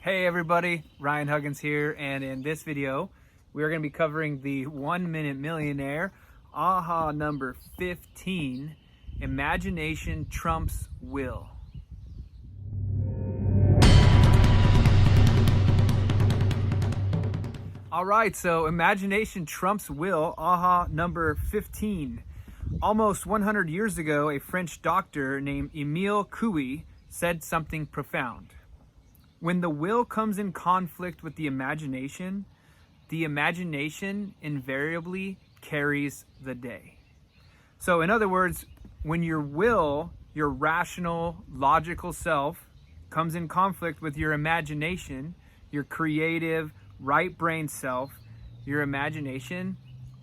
Hey everybody, Ryan Huggins here, and in this video we are going to be covering the 1 Minute Millionaire aha number 15, imagination trumps will. Alright, so imagination trumps will, aha number 15. Almost 100 years ago, a French doctor named Emile Coué said something profound. When the will comes in conflict with the imagination invariably carries the day. So in other words, when your will, your rational, logical self, comes in conflict with your imagination, your creative, right brain self, your imagination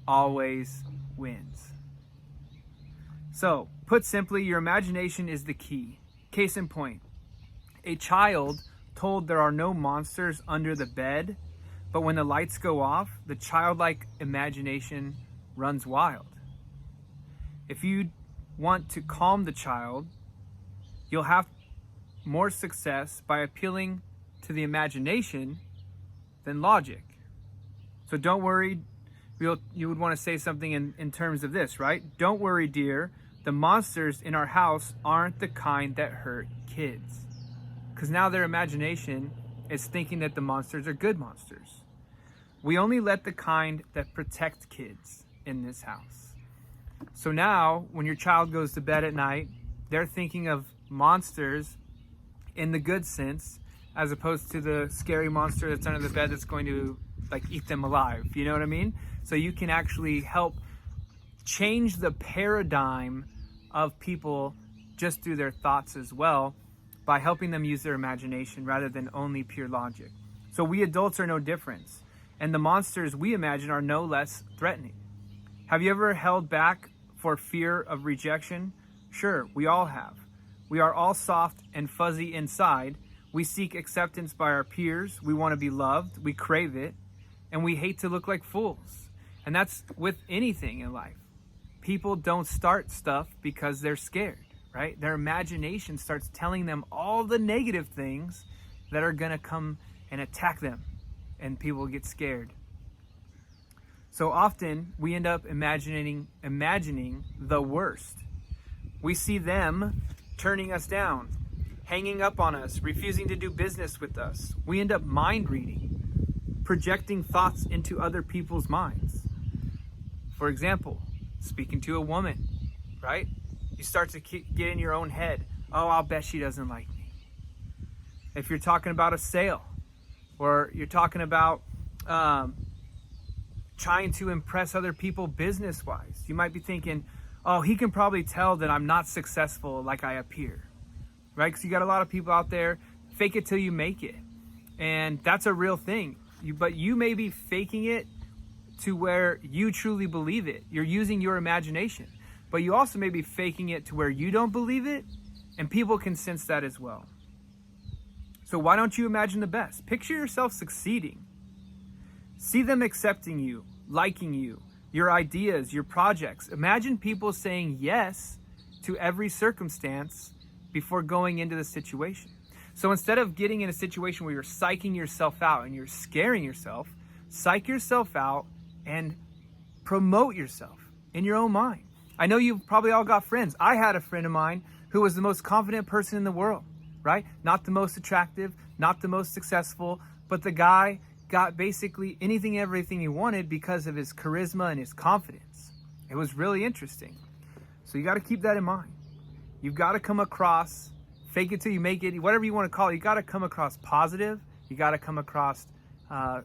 always wins. So, put simply, your imagination is the key. Case in point, a child told there are no monsters under the bed, but when the lights go off, the childlike imagination runs wild. If you want to calm the child, you'll have more success by appealing to the imagination than logic. So don't worry, you would want to say something in terms of this, right? Don't worry, dear, the monsters in our house aren't the kind that hurt kids. Because now their imagination is thinking that the monsters are good monsters. We only let the kind that protect kids in this house. So now, when your child goes to bed at night, they're thinking of monsters in the good sense, as opposed to the scary monster that's under the bed that's going to eat them alive. You know what I mean? So you can actually help change the paradigm of people just through their thoughts as well, by helping them use their imagination rather than only pure logic. So we adults are no different, and the monsters we imagine are no less threatening. Have you ever held back for fear of rejection? Sure, we all have. We are all soft and fuzzy inside. We seek acceptance by our peers. We want to be loved. We crave it. And we hate to look like fools. And that's with anything in life. People don't start stuff because they're scared. Right? Their imagination starts telling them all the negative things that are going to come and attack them, and people get scared. So often we end up imagining the worst. We see them turning us down, hanging up on us, refusing to do business with us. We end up mind reading, projecting thoughts into other people's minds. For example, speaking to a woman, right? You start to get in your own head. Oh, I'll bet she doesn't like me. If you're talking about a sale, or you're talking about trying to impress other people business-wise, you might be thinking, oh, he can probably tell that I'm not successful like I appear, right? Because you got a lot of people out there, fake it till you make it. And that's a real thing. But you may be faking it to where you truly believe it. You're using your imagination. But you also may be faking it to where you don't believe it, and people can sense that as well. So why don't you imagine the best? Picture yourself succeeding. See them accepting you, liking you, your ideas, your projects. Imagine people saying yes to every circumstance before going into the situation. So instead of getting in a situation where you're psyching yourself out and you're scaring yourself, psych yourself out and promote yourself in your own mind. I know you've probably all got friends. I had a friend of mine who was the most confident person in the world, right? Not the most attractive, not the most successful, but the guy got basically anything and everything he wanted because of his charisma and his confidence. It was really interesting. So you got to keep that in mind. You've got to come across, fake it till you make it, whatever you want to call it. You got to come across positive. You got to come across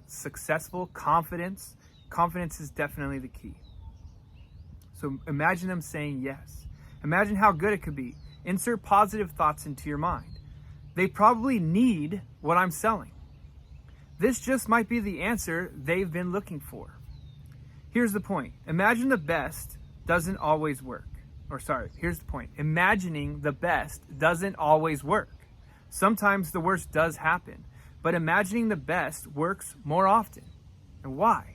successful, confidence. Confidence is definitely the key. So imagine them saying yes. Imagine how good it could be. Insert positive thoughts into your mind. They probably need what I'm selling. This just might be the answer they've been looking for. Here's the point. Imagine the best doesn't always work. Here's the point. Imagining the best doesn't always work. Sometimes the worst does happen, but imagining the best works more often. And why?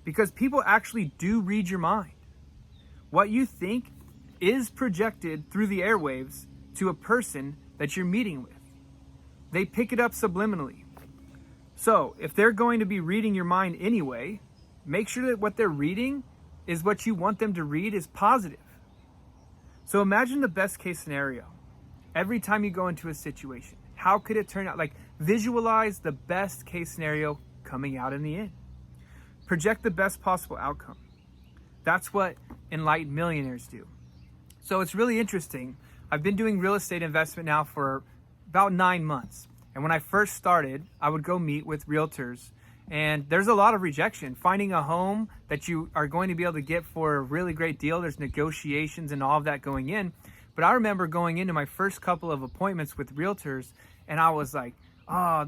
Because people actually do read your mind. What you think is projected through the airwaves to a person that you're meeting with. they pick it up subliminally. So if they're going to be reading your mind anyway, make sure that what they're reading is what you want them to read is positive. So imagine the best case scenario. Every time you go into a situation, how could it turn out? Like, visualize the best case scenario coming out in the end. Project the best possible outcome. That's what enlightened millionaires do. So it's really interesting. I've been doing real estate investment now for about 9 months. And when I first started, I would go meet with realtors, and there's a lot of rejection. Finding a home that you are going to be able to get for a really great deal, there's negotiations and all of that going in. But I remember going into my first couple of appointments with realtors, and I was like, oh,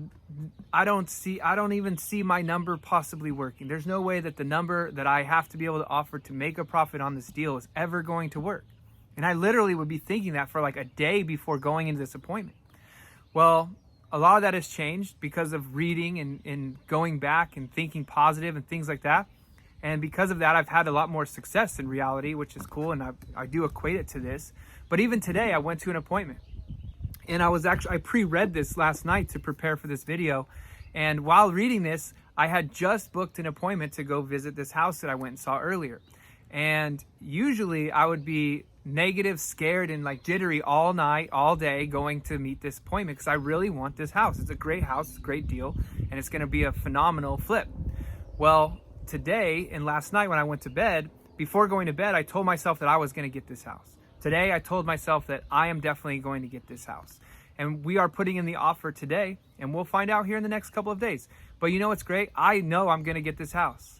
I don't even see my number possibly working. There's no way that the number that I have to be able to offer to make a profit on this deal is ever going to work. And I literally would be thinking that for like a day before going into this appointment. Well, a lot of that has changed because of reading and going back and thinking positive and things like that. And because of that, I've had a lot more success in reality, which is cool. And I do equate it to this. But even today, I went to an appointment. And I pre-read this last night to prepare for this video. And while reading this, I had just booked an appointment to go visit this house that I went and saw earlier. And usually I would be negative, scared, and like jittery all night, all day going to meet this appointment because I really want this house. It's a great house, it's a great deal, and it's going to be a phenomenal flip. Well, today and last night when I went to bed, before going to bed, I told myself that I was going to get this house. Today, I told myself that I am definitely going to get this house. And we are putting in the offer today, and we'll find out here in the next couple of days. But you know what's great? I know I'm going to get this house.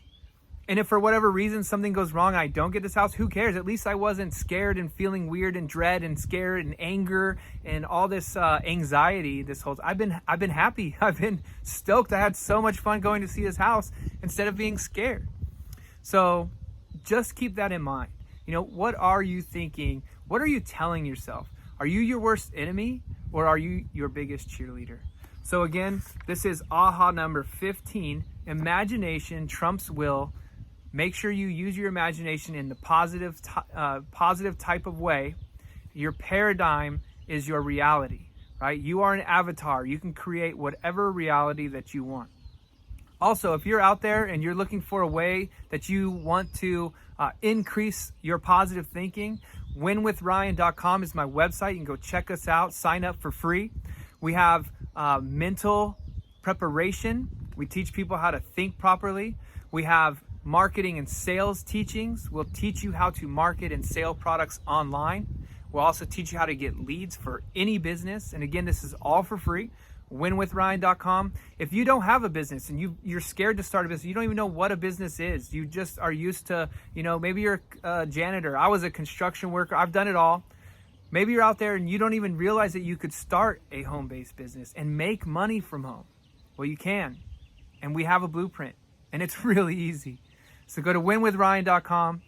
And if for whatever reason something goes wrong and I don't get this house, who cares? At least I wasn't scared and feeling weird and dread and scared and anger and all this anxiety this whole time. I've been happy. I've been stoked. I had so much fun going to see this house instead of being scared. So just keep that in mind. You know, what are you thinking? What are you telling yourself? Are you your worst enemy or are you your biggest cheerleader? So again, this is AHA number 15. Imagination trumps will. Make sure you use your imagination in the positive type of way. Your paradigm is your reality, right? You are an avatar. You can create whatever reality that you want. Also, if you're out there and you're looking for a way that you want to increase your positive thinking, winwithryan.com is my website. You can go check us out, sign up for free. We have mental preparation. We teach people how to think properly. We have marketing and sales teachings. We'll teach you how to market and sell products online. We'll also teach you how to get leads for any business. And again, this is all for free. winwithryan.com. If you don't have a business and you're scared to start a business, you don't even know what a business is. You just are used to, maybe you're a janitor. I was a construction worker. I've done it all. Maybe you're out there and you don't even realize that you could start a home-based business and make money from home. Well, you can. And we have a blueprint. And it's really easy. So go to winwithryan.com,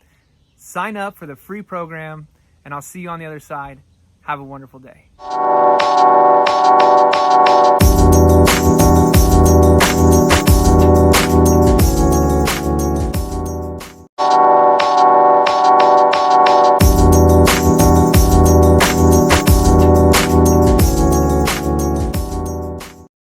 sign up for the free program, and I'll see you on the other side. Have a wonderful day.